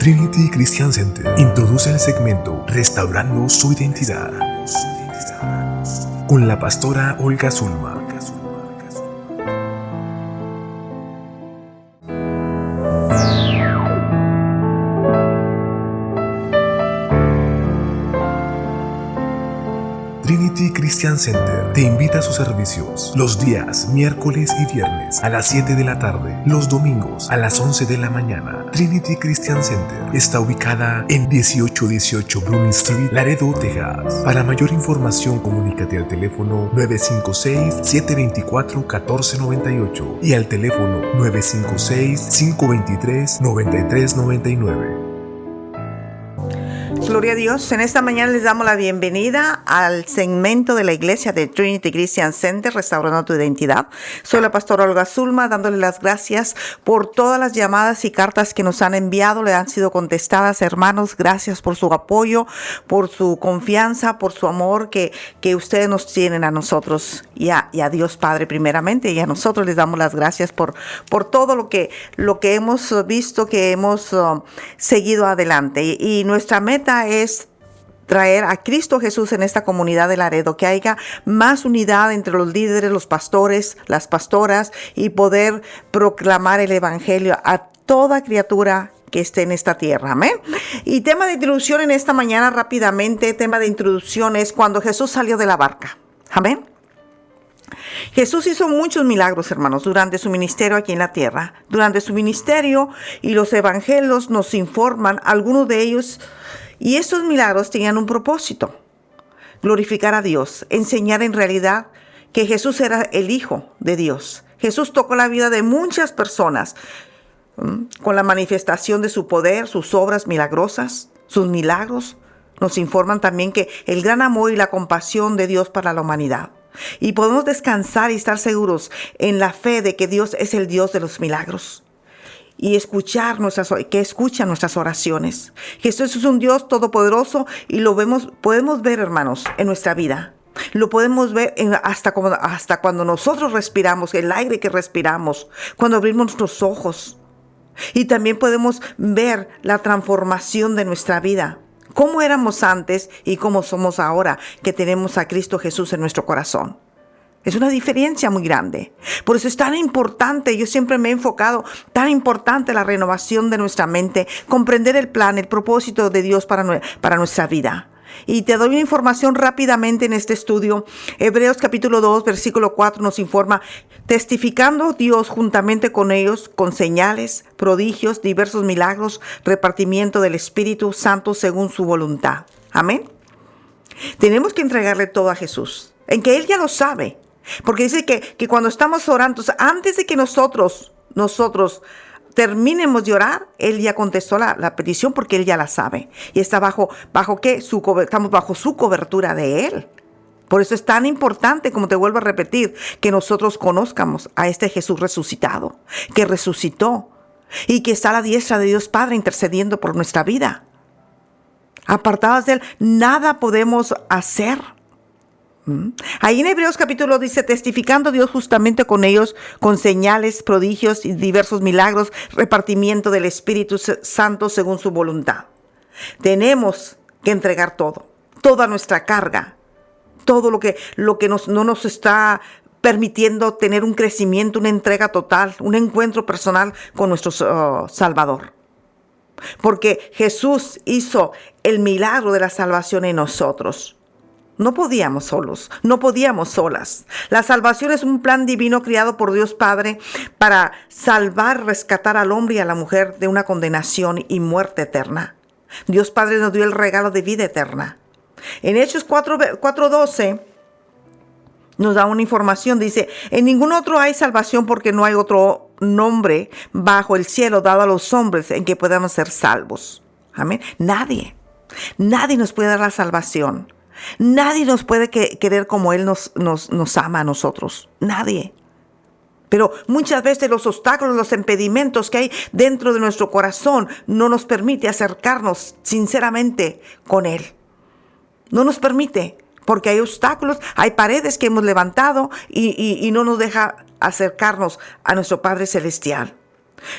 Trinity Christian Center introduce el segmento Restaurando su Identidad con la pastora Olga Zulma. Trinity Christian Center te invita a sus servicios los días miércoles y viernes a las 7 de la tarde, los domingos a las 11 de la mañana. Trinity Christian Center está ubicada en 1818 Bruning Street, Laredo, Texas. Para mayor información, comunícate al teléfono 956-724-1498 y al teléfono 956-523-9399. Gloria a Dios. En esta mañana les damos la bienvenida al segmento de la iglesia de Trinity Christian Center, Restaurando tu Identidad. Soy la pastora Olga Zulma, dándole las gracias por todas las llamadas y cartas que nos han enviado. Le han sido contestadas, hermanos. Gracias por su apoyo, por su confianza, por su amor que ustedes nos tienen a nosotros y a Dios Padre primeramente. Y a nosotros les damos las gracias por todo lo que hemos visto, que hemos seguido adelante. Y nuestra meta es traer a Cristo Jesús en esta comunidad de Laredo, que haya más unidad entre los líderes, los pastores, las pastoras, y poder proclamar el evangelio a toda criatura que esté en esta tierra. Amén. Y tema de introducción en esta mañana rápidamente, tema de introducción es cuando Jesús salió de la barca. Amén. Jesús hizo muchos milagros, hermanos, durante su ministerio aquí en la tierra. Durante su ministerio, y los evangelios nos informan, algunos de ellos, y estos milagros tenían un propósito: glorificar a Dios, enseñar en realidad que Jesús era el Hijo de Dios. Jesús tocó la vida de muchas personas con la manifestación de su poder, sus obras milagrosas, sus milagros. Nos informan también que el gran amor y la compasión de Dios para la humanidad. Y podemos descansar y estar seguros en la fe de que Dios es el Dios de los milagros. Y que escucha nuestras oraciones. Jesús es un Dios todopoderoso y podemos ver, hermanos, en nuestra vida. Lo podemos ver hasta cuando nosotros respiramos, el aire que respiramos, cuando abrimos nuestros ojos. Y también podemos ver la transformación de nuestra vida. Cómo éramos antes y cómo somos ahora que tenemos a Cristo Jesús en nuestro corazón. Es una diferencia muy grande. Por eso es tan importante, yo siempre me he enfocado, tan importante la renovación de nuestra mente, comprender el plan, el propósito de Dios para nuestra vida. Y te doy una información rápidamente en este estudio. Hebreos capítulo 2, versículo 4 nos informa: testificando Dios juntamente con ellos, con señales, prodigios, diversos milagros, repartimiento del Espíritu Santo según su voluntad. Amén. Tenemos que entregarle todo a Jesús, en que Él ya lo sabe. Porque dice que cuando estamos orando, antes de que nosotros terminemos de orar, Él ya contestó la petición, porque Él ya la sabe. Y está bajo ¿qué? Estamos bajo su cobertura de Él. Por eso es tan importante, como te vuelvo a repetir, que nosotros conozcamos a este Jesús resucitado, que resucitó y que está a la diestra de Dios Padre intercediendo por nuestra vida. Apartados de Él, nada podemos hacer. Ahí en Hebreos capítulo dice: testificando Dios justamente con ellos, con señales, prodigios y diversos milagros, repartimiento del Espíritu Santo según su voluntad. Tenemos que entregar toda nuestra carga, todo lo que no nos está permitiendo tener un crecimiento, una entrega total, un encuentro personal con nuestro Salvador. Porque Jesús hizo el milagro de la salvación en nosotros. No podíamos solos, no podíamos solas. La salvación es un plan divino creado por Dios Padre para salvar, rescatar al hombre y a la mujer de una condenación y muerte eterna. Dios Padre nos dio el regalo de vida eterna. En Hechos 4:12 nos da una información, dice: en ningún otro hay salvación, porque no hay otro nombre bajo el cielo dado a los hombres en que podamos ser salvos. Amén. Nadie nos puede dar la salvación. Nadie nos puede querer como Él nos ama a nosotros. Nadie. Pero muchas veces los obstáculos, los impedimentos que hay dentro de nuestro corazón no nos permite acercarnos sinceramente con Él. No nos permite, porque hay obstáculos, hay paredes que hemos levantado y no nos deja acercarnos a nuestro Padre Celestial.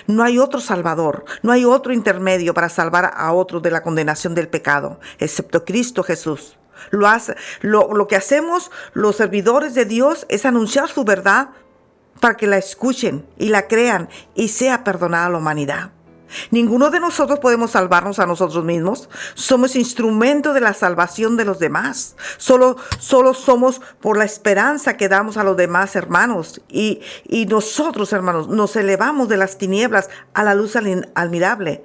No hay otro salvador, no hay otro intermedio para salvar a otros de la condenación del pecado, excepto Cristo Jesús. Lo que hacemos los servidores de Dios es anunciar su verdad para que la escuchen y la crean y sea perdonada la humanidad. Ninguno de nosotros podemos salvarnos a nosotros mismos. Somos instrumento de la salvación de los demás. Solo somos por la esperanza que damos a los demás hermanos. Y nosotros, hermanos, nos elevamos de las tinieblas a la luz admirable,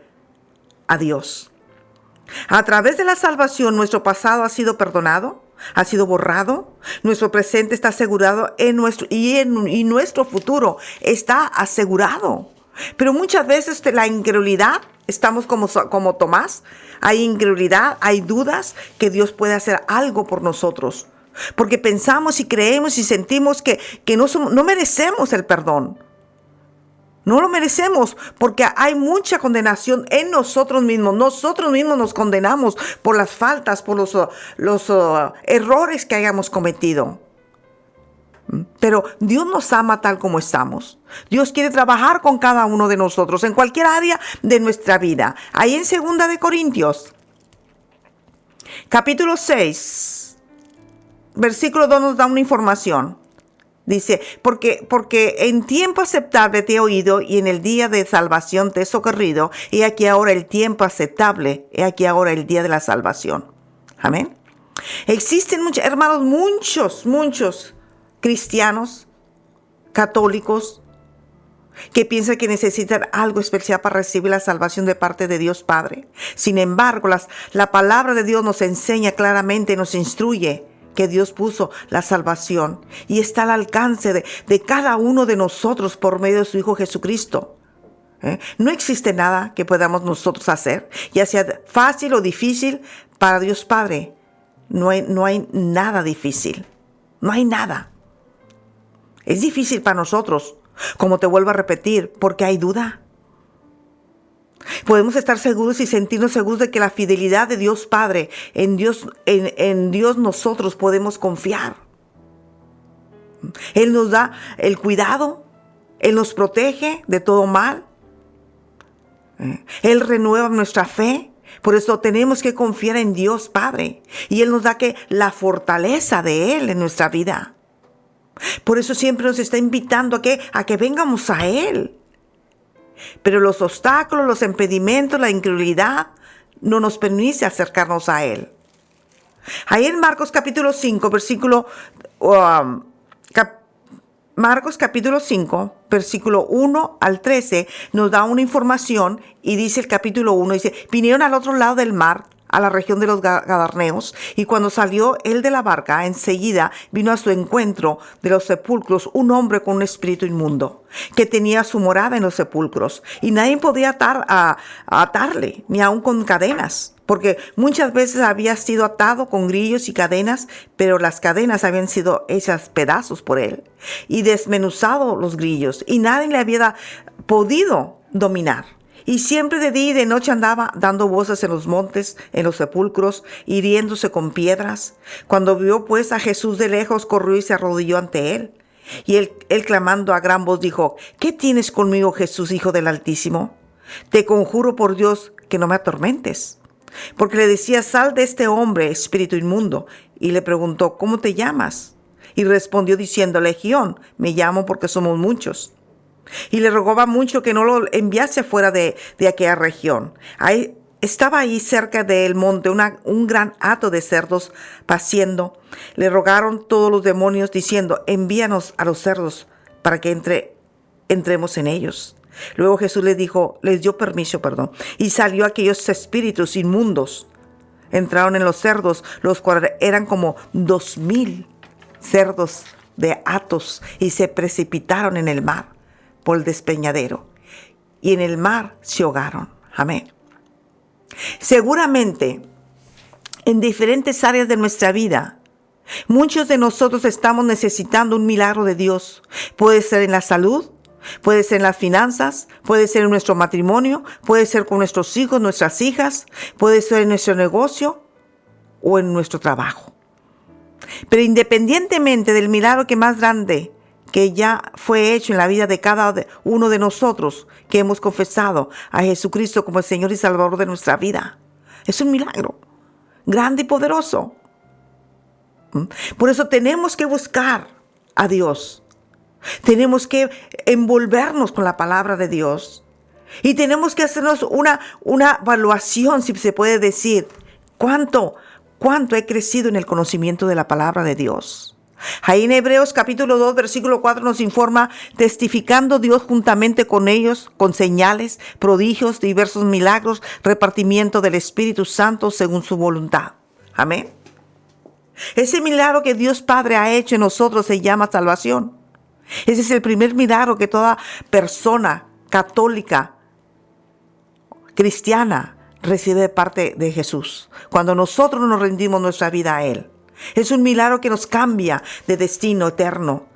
a Dios. A través de la salvación, nuestro pasado ha sido perdonado, ha sido borrado, nuestro presente está asegurado y nuestro futuro está asegurado. Pero muchas veces la incredulidad, estamos como Tomás, hay incredulidad, hay dudas que Dios puede hacer algo por nosotros. Porque pensamos y creemos y sentimos que no merecemos el perdón. No lo merecemos porque hay mucha condenación en nosotros mismos. Nosotros mismos nos condenamos por las faltas, por los errores que hayamos cometido. Pero Dios nos ama tal como estamos. Dios quiere trabajar con cada uno de nosotros en cualquier área de nuestra vida. Ahí en 2 de Corintios, capítulo 6, versículo 2 nos da una información. Dice, porque en tiempo aceptable te he oído y en el día de salvación te he socorrido. Y aquí ahora el tiempo aceptable, y aquí ahora el día de la salvación. Amén. Existen muchos, hermanos, muchos cristianos, católicos, que piensan que necesitan algo especial para recibir la salvación de parte de Dios Padre. Sin embargo, la palabra de Dios nos enseña claramente, nos instruye que Dios puso la salvación y está al alcance de cada uno de nosotros por medio de su Hijo Jesucristo. No existe nada que podamos nosotros hacer, ya sea fácil o difícil, para Dios Padre. No hay nada difícil, no hay nada. Es difícil para nosotros, como te vuelvo a repetir, porque hay duda. Podemos estar seguros y sentirnos seguros de que la fidelidad de Dios Padre, en Dios nosotros podemos confiar. Él nos da el cuidado, Él nos protege de todo mal. Él renueva nuestra fe. Por eso tenemos que confiar en Dios Padre. Y Él nos da la fortaleza de Él en nuestra vida. Por eso siempre nos está invitando a que vengamos a Él. Pero los obstáculos, los impedimentos, la incredulidad no nos permite acercarnos a Él. Ahí en Marcos capítulo 5, Marcos capítulo 5, versículo 1 al 13, nos da una información y dice el capítulo 1, dice, vinieron al otro lado del mar, a la región de los Gadarneos, y cuando salió él de la barca, enseguida vino a su encuentro de los sepulcros un hombre con un espíritu inmundo, que tenía su morada en los sepulcros, y nadie podía atarle, ni aun con cadenas, porque muchas veces había sido atado con grillos y cadenas, pero las cadenas habían sido hechas pedazos por él, y desmenuzado los grillos, y nadie le había podido dominar. Y siempre de día y de noche andaba dando voces en los montes, en los sepulcros, hiriéndose con piedras. Cuando vio pues a Jesús de lejos, corrió y se arrodilló ante él. Y él clamando a gran voz dijo, ¿qué tienes conmigo, Jesús, Hijo del Altísimo? Te conjuro por Dios que no me atormentes. Porque le decía, sal de este hombre, espíritu inmundo. Y le preguntó, ¿cómo te llamas? Y respondió diciendo, Legión, me llamo porque somos muchos. Y le rogaba mucho que no lo enviase fuera de aquella región. Estaba ahí cerca del monte un gran hato de cerdos paciendo. Le rogaron todos los demonios diciendo, envíanos a los cerdos para que entremos en ellos. Luego Jesús les dio permiso, y salió aquellos espíritus inmundos. Entraron en los cerdos, los cuales eran como 2,000 cerdos de hatos, y se precipitaron en el mar por el despeñadero, y en el mar se ahogaron. Amén. Seguramente, en diferentes áreas de nuestra vida, muchos de nosotros estamos necesitando un milagro de Dios. Puede ser en la salud, puede ser en las finanzas, puede ser en nuestro matrimonio, puede ser con nuestros hijos, nuestras hijas, puede ser en nuestro negocio o en nuestro trabajo. Pero independientemente del milagro que más grande que ya fue hecho en la vida de cada uno de nosotros que hemos confesado a Jesucristo como el Señor y Salvador de nuestra vida. Es un milagro grande y poderoso. Por eso tenemos que buscar a Dios. Tenemos que envolvernos con la palabra de Dios. Y tenemos que hacernos una evaluación, si se puede decir, cuánto he crecido en el conocimiento de la palabra de Dios. Ahí en Hebreos capítulo 2, versículo 4 nos informa, testificando Dios juntamente con ellos, con señales, prodigios, diversos milagros, repartimiento del Espíritu Santo según su voluntad. Amén. Ese milagro que Dios Padre ha hecho en nosotros se llama salvación. Ese es el primer milagro que toda persona católica, cristiana, recibe de parte de Jesús. Cuando nosotros nos rendimos nuestra vida a Él. Es un milagro que nos cambia de destino eterno,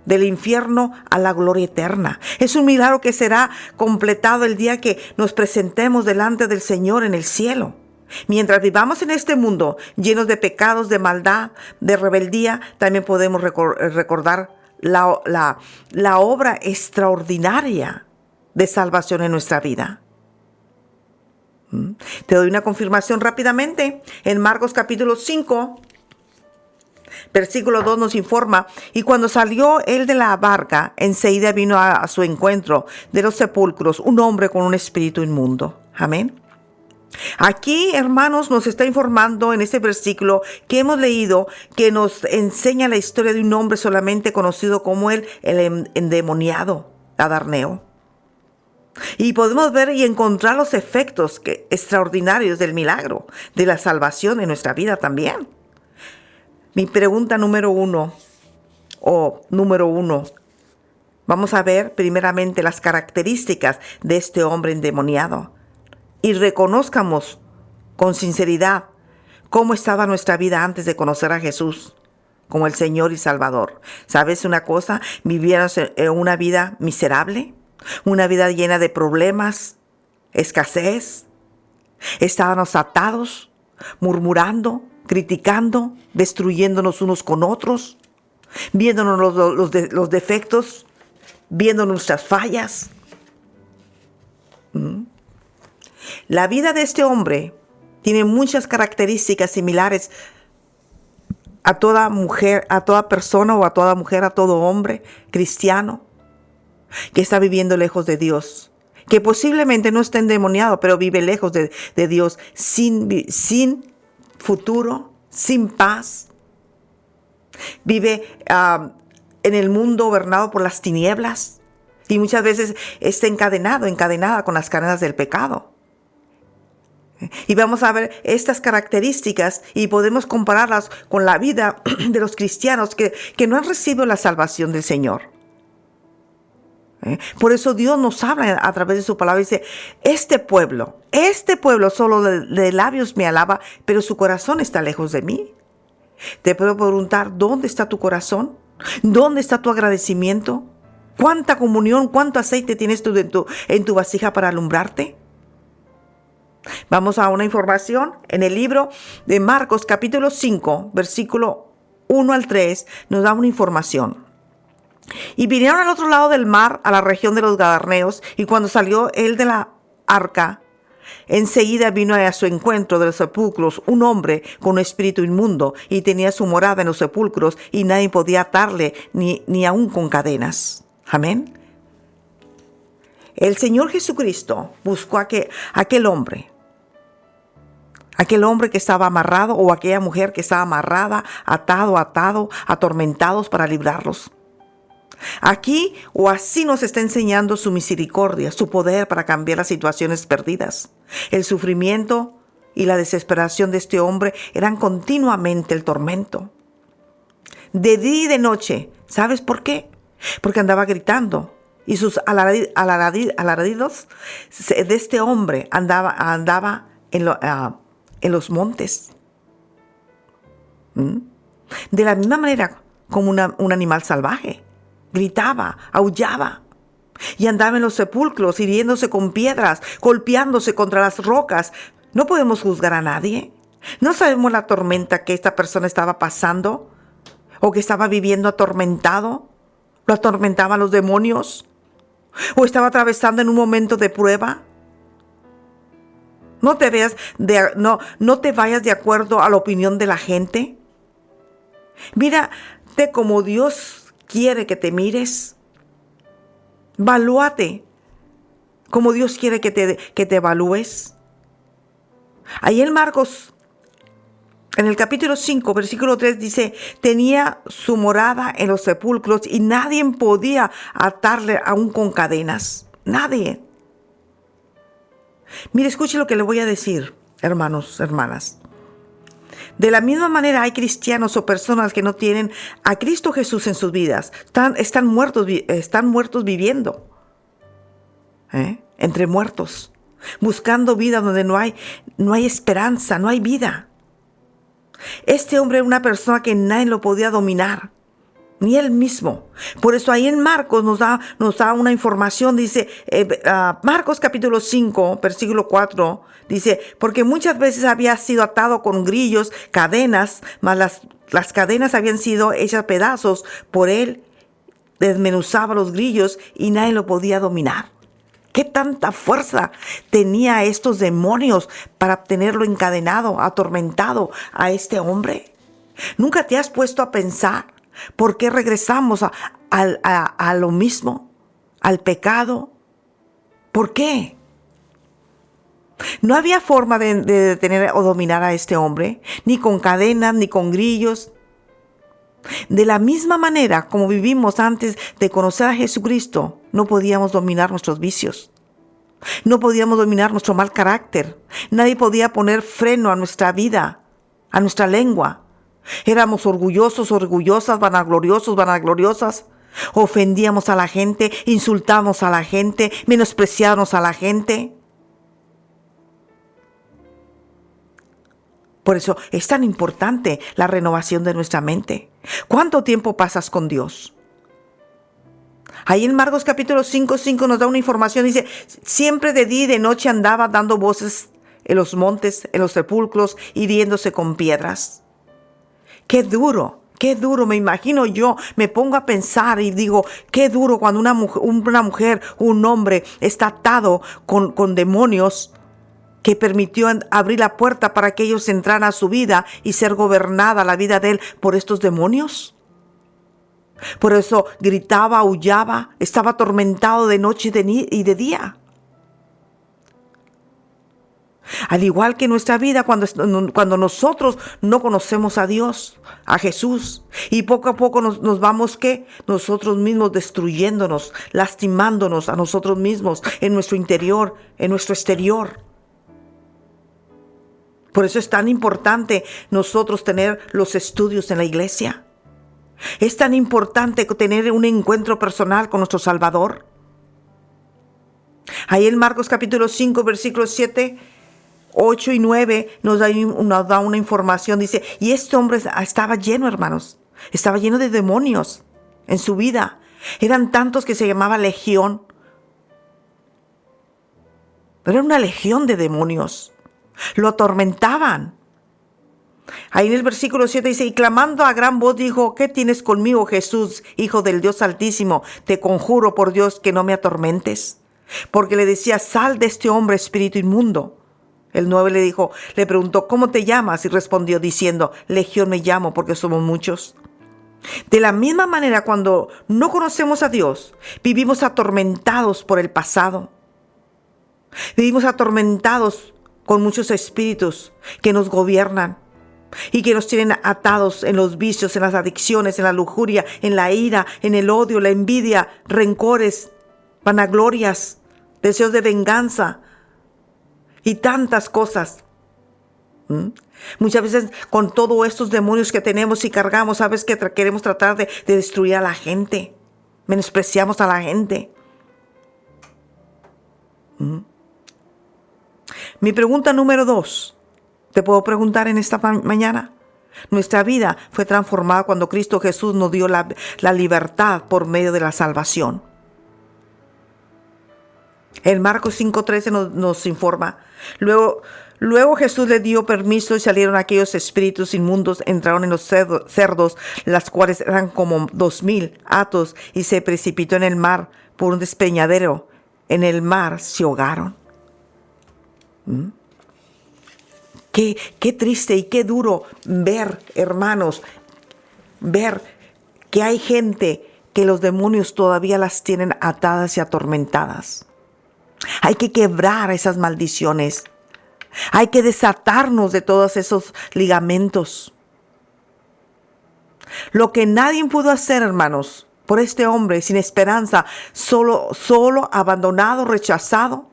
del infierno a la gloria eterna. Es un milagro que será completado el día que nos presentemos delante del Señor en el cielo. Mientras vivamos en este mundo llenos de pecados, de maldad, de rebeldía, también podemos recordar la obra extraordinaria de salvación en nuestra vida. Te doy una confirmación rápidamente. En Marcos capítulo 5, versículo 2 nos informa, y cuando salió él de la barca, enseguida vino a su encuentro de los sepulcros un hombre con un espíritu inmundo. Amén. Aquí, hermanos, nos está informando en este versículo que hemos leído, que nos enseña la historia de un hombre solamente conocido como el endemoniado Adarneo. Y podemos ver y encontrar los efectos extraordinarios del milagro, de la salvación en nuestra vida también. Mi pregunta número uno, vamos a ver primeramente las características de este hombre endemoniado. Y reconozcamos con sinceridad cómo estaba nuestra vida antes de conocer a Jesús como el Señor y Salvador. ¿Sabes una cosa? Vivíamos una vida miserable, una vida llena de problemas, escasez. Estábamos atados, murmurando, criticando, destruyéndonos unos con otros, viéndonos los defectos, viendo nuestras fallas. La vida de este hombre tiene muchas características similares a toda mujer, a toda persona o a toda mujer, a todo hombre cristiano que está viviendo lejos de Dios, que posiblemente no está endemoniado, pero vive lejos de Dios, sin futuro, sin paz. Vive en el mundo gobernado por las tinieblas y muchas veces está encadenada con las cadenas del pecado. Y vamos a ver estas características y podemos compararlas con la vida de los cristianos que no han recibido la salvación del Señor. Por eso Dios nos habla a través de su palabra y dice, este pueblo solo de labios me alaba, pero su corazón está lejos de mí. Te puedo preguntar, ¿dónde está tu corazón? ¿Dónde está tu agradecimiento? ¿Cuánta comunión, cuánto aceite tienes tú en tu vasija para alumbrarte? Vamos a una información en el libro de Marcos capítulo 5, versículo 1 al 3, nos da una información. Y vinieron al otro lado del mar, a la región de los Gadarneos, y cuando salió él de la arca, enseguida vino a su encuentro de los sepulcros un hombre con un espíritu inmundo, y tenía su morada en los sepulcros, y nadie podía atarle, ni aun con cadenas. Amén. El Señor Jesucristo buscó a aquel hombre que estaba amarrado, o aquella mujer que estaba amarrada, atado, atormentados para librarlos. Aquí o así nos está enseñando su misericordia, su poder para cambiar las situaciones perdidas. El sufrimiento y la desesperación de este hombre eran continuamente el tormento. De día y de noche. ¿Sabes por qué? Porque andaba gritando. Y sus alaridos de este hombre andaba en los montes. De la misma manera como un animal salvaje. Gritaba, aullaba y andaba en los sepulcros, hiriéndose con piedras, golpeándose contra las rocas. No podemos juzgar a nadie. No sabemos la tormenta que esta persona estaba pasando o que estaba viviendo atormentado. ¿Lo atormentaban los demonios? ¿O estaba atravesando en un momento de prueba? No te vayas de acuerdo a la opinión de la gente. Mírate como Dios quiere que te mires. Valúate como Dios quiere que te evalúes. Ahí en Marcos, en el capítulo 5, versículo 3 dice, tenía su morada en los sepulcros y nadie podía atarle aún con cadenas. Nadie. Mire, escuche lo que le voy a decir, hermanos, hermanas. De la misma manera hay cristianos o personas que no tienen a Cristo Jesús en sus vidas. Están muertos viviendo. Entre muertos. Buscando vida donde no hay esperanza, no hay vida. Este hombre era una persona que nadie lo podía dominar. Ni él mismo. Por eso ahí en Marcos nos da una información, dice, Marcos capítulo 5, versículo 4, dice, porque muchas veces había sido atado con grillos, cadenas, mas las cadenas habían sido hechas pedazos por él, desmenuzaba los grillos y nadie lo podía dominar. ¿Qué tanta fuerza tenía estos demonios para tenerlo encadenado, atormentado a este hombre? ¿Nunca te has puesto a pensar por qué regresamos a lo mismo, al pecado? ¿Por qué? No había forma de detener o dominar a este hombre, ni con cadenas, ni con grillos. De la misma manera como vivimos antes de conocer a Jesucristo, no podíamos dominar nuestros vicios. No podíamos dominar nuestro mal carácter. Nadie podía poner freno a nuestra vida, a nuestra lengua. Éramos orgullosos, orgullosas, vanagloriosos, vanagloriosas. Ofendíamos a la gente, insultábamos a la gente, menospreciábamos a la gente. Por eso es tan importante la renovación de nuestra mente. ¿Cuánto tiempo pasas con Dios? Ahí en Marcos capítulo 5 nos da una información. Dice, siempre de día y de noche andaba dando voces en los montes, en los sepulcros, hiriéndose con piedras. Qué duro, me imagino yo, me pongo a pensar y digo, qué duro cuando una mujer, un hombre está atado con demonios que permitió abrir la puerta para que ellos entraran a su vida y ser gobernada la vida de él por estos demonios. Por eso gritaba, aullaba, estaba atormentado de noche y de día. Al igual que en nuestra vida, cuando nosotros no conocemos a Dios, a Jesús, y poco a poco nos vamos, ¿qué? Nosotros mismos destruyéndonos, lastimándonos a nosotros mismos en nuestro interior, en nuestro exterior. Por eso es tan importante nosotros tener los estudios en la iglesia. Es tan importante tener un encuentro personal con nuestro Salvador. Ahí en Marcos capítulo 5, versículos 7, 8 y 9 nos da una información. Dice, y este hombre estaba lleno, hermanos. Estaba lleno de demonios en su vida. Eran tantos que se llamaba legión. Pero era una legión de demonios. Lo atormentaban. Ahí en el versículo 7 dice, y clamando a gran voz dijo, ¿qué tienes conmigo, Jesús, Hijo del Dios Altísimo? Te conjuro por Dios que no me atormentes. Porque le decía, sal de este hombre, espíritu inmundo. El 9 le preguntó, ¿cómo te llamas? Y respondió diciendo, Legión me llamo porque somos muchos. De la misma manera, cuando no conocemos a Dios, vivimos atormentados por el pasado. Vivimos atormentados con muchos espíritus que nos gobiernan y que nos tienen atados en los vicios, en las adicciones, en la lujuria, en la ira, en el odio, la envidia, rencores, vanaglorias, deseos de venganza y tantas cosas. Muchas veces con todos estos demonios que tenemos y cargamos, sabes que queremos tratar de destruir a la gente, menospreciamos a la gente. Mi pregunta número 2, ¿te puedo preguntar en esta mañana? Nuestra vida fue transformada cuando Cristo Jesús nos dio la libertad por medio de la salvación. En Marcos 5:13 nos informa, luego Luego Jesús le dio permiso y salieron aquellos espíritus inmundos, entraron en los cerdos, las cuales eran como 2,000 hatos, y se precipitó en el mar por un despeñadero. En el mar se ahogaron. Qué triste y qué duro ver, hermanos, ver que hay gente que los demonios todavía las tienen atadas y atormentadas. Hay que quebrar esas maldiciones. Hay que desatarnos de todos esos ligamentos. Lo que nadie pudo hacer, hermanos, por este hombre sin esperanza, solo, abandonado, rechazado.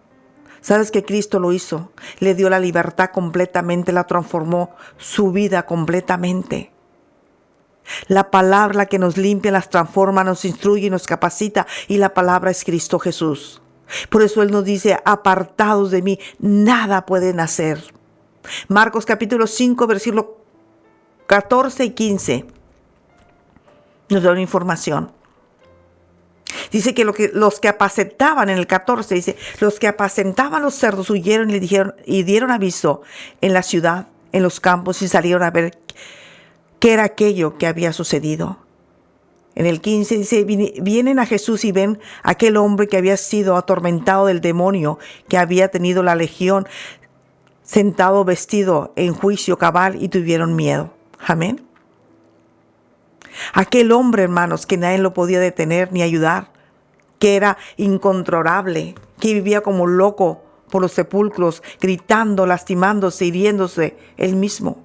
¿Sabes que Cristo lo hizo? Le dio la libertad completamente, la transformó su vida completamente. La palabra, la que nos limpia, las transforma, nos instruye, nos capacita, y la palabra es Cristo Jesús. Por eso Él nos dice: apartados de mí, nada pueden hacer. Marcos capítulo 5, versículos 14 y 15 nos da una información. Dice que los que apacentaban, en el 14 dice, los que apacentaban los cerdos huyeron y le dijeron y dieron aviso en la ciudad, en los campos, y salieron a ver qué era aquello que había sucedido. En el 15 dice, vienen a Jesús y ven a aquel hombre que había sido atormentado del demonio, que había tenido la legión, sentado vestido en juicio cabal, y tuvieron miedo. Amén. Aquel hombre, hermanos, que nadie lo podía detener ni ayudar, que era incontrolable, que vivía como loco por los sepulcros, gritando, lastimándose, hiriéndose él mismo.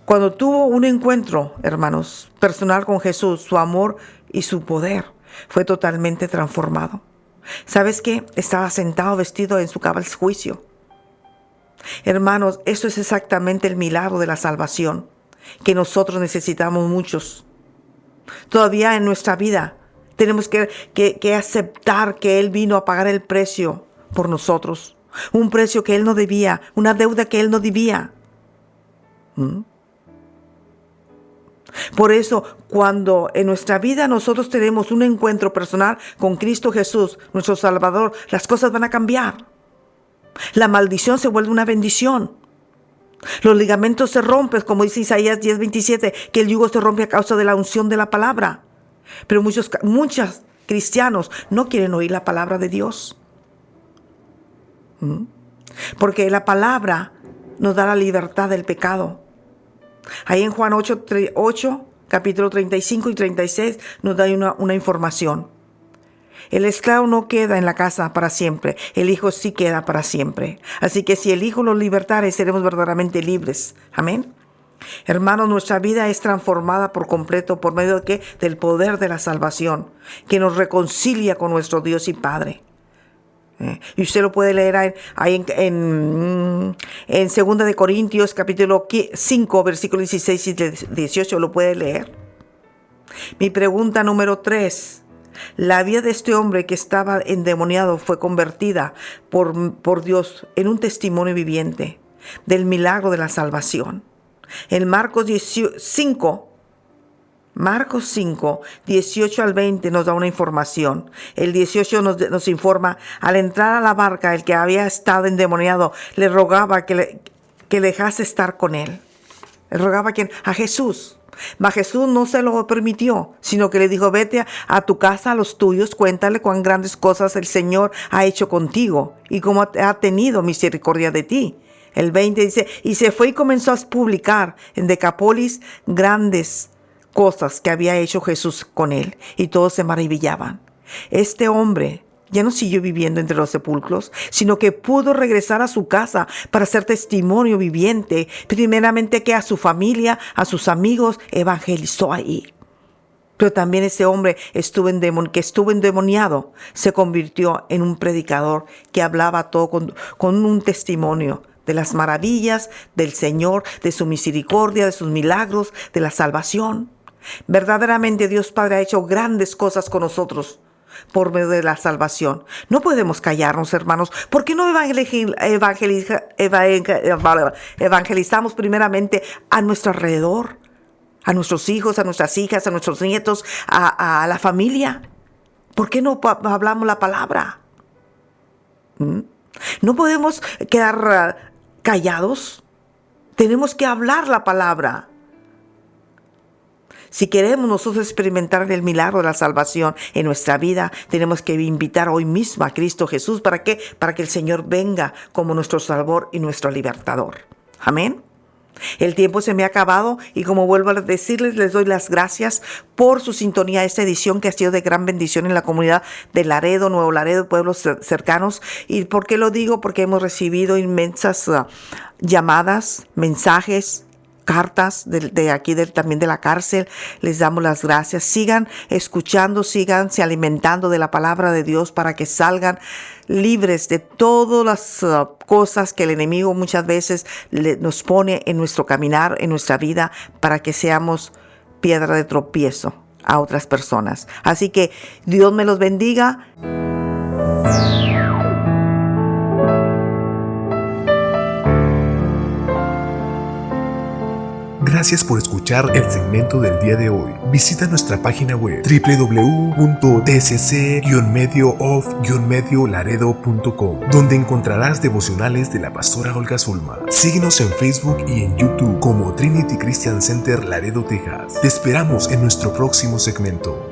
Cuando tuvo un encuentro, hermanos, personal con Jesús, su amor y su poder fue totalmente transformado. ¿Sabes qué? Estaba sentado vestido en su cabal juicio. Hermanos, eso es exactamente el milagro de la salvación que nosotros necesitamos muchos. Todavía en nuestra vida tenemos que aceptar que Él vino a pagar el precio por nosotros. Un precio que Él no debía, una deuda que Él no debía. Por eso, cuando en nuestra vida nosotros tenemos un encuentro personal con Cristo Jesús, nuestro Salvador, las cosas van a cambiar. La maldición se vuelve una bendición. Los ligamentos se rompen, como dice Isaías 10:27, que el yugo se rompe a causa de la unción de la palabra. Pero muchos cristianos no quieren oír la palabra de Dios. Porque la palabra nos da la libertad del pecado. Ahí en Juan 8, capítulo 35 y 36, nos da una información. El esclavo no queda en la casa para siempre, el Hijo sí queda para siempre. Así que si el Hijo los libertare, seremos verdaderamente libres. Amén. Hermanos, nuestra vida es transformada por completo por medio de ¿qué? Del poder de la salvación, que nos reconcilia con nuestro Dios y Padre. Y usted lo puede leer ahí en 2 de Corintios, capítulo 5, versículos 16 y 18, lo puede leer. Mi pregunta número 3. La vida de este hombre que estaba endemoniado fue convertida por Dios en un testimonio viviente del milagro de la salvación. En Marcos 5, 18 al 20 nos da una información. El 18 nos informa: al entrar a la barca, el que había estado endemoniado le rogaba que le dejase estar con él. Le rogaba a Jesús. Mas Jesús no se lo permitió, sino que le dijo: vete a tu casa, a los tuyos, cuéntale cuán grandes cosas el Señor ha hecho contigo y cómo ha tenido misericordia de ti. El 20 dice: y se fue y comenzó a publicar en Decápolis grandes cosas que había hecho Jesús con él, y todos se maravillaban. Este hombre ya no siguió viviendo entre los sepulcros, sino que pudo regresar a su casa para ser testimonio viviente, primeramente que a su familia, a sus amigos, evangelizó ahí. Pero también ese hombre que estuvo endemoniado se convirtió en un predicador que hablaba todo con un testimonio de las maravillas del Señor, de su misericordia, de sus milagros, de la salvación. Verdaderamente Dios Padre ha hecho grandes cosas con nosotros por medio de la salvación. No podemos callarnos, hermanos. ¿Por qué no evangelizamos primeramente a nuestro alrededor? A nuestros hijos, a nuestras hijas, a nuestros nietos, a la familia. ¿Por qué no hablamos la palabra? No podemos quedar callados. Tenemos que hablar la palabra. Si queremos nosotros experimentar el milagro de la salvación en nuestra vida, tenemos que invitar hoy mismo a Cristo Jesús. ¿Para qué? Para que el Señor venga como nuestro Salvador y nuestro Libertador. Amén. El tiempo se me ha acabado y como vuelvo a decirles, les doy las gracias por su sintonía a esta edición que ha sido de gran bendición en la comunidad de Laredo, Nuevo Laredo, pueblos cercanos. ¿Y por qué lo digo? Porque hemos recibido inmensas llamadas, mensajes, cartas de aquí también de la cárcel. Les damos las gracias. Sigan escuchando, síganse alimentando de la palabra de Dios para que salgan libres de todas las cosas que el enemigo muchas veces nos pone en nuestro caminar, en nuestra vida, para que seamos piedra de tropiezo a otras personas. Así que Dios me los bendiga. Gracias por escuchar el segmento del día de hoy. Visita nuestra página web www.tcc-mediof-laredo.com, donde encontrarás devocionales de la pastora Olga Zulma. Síguenos en Facebook y en YouTube como Trinity Christian Center Laredo, Texas. Te esperamos en nuestro próximo segmento.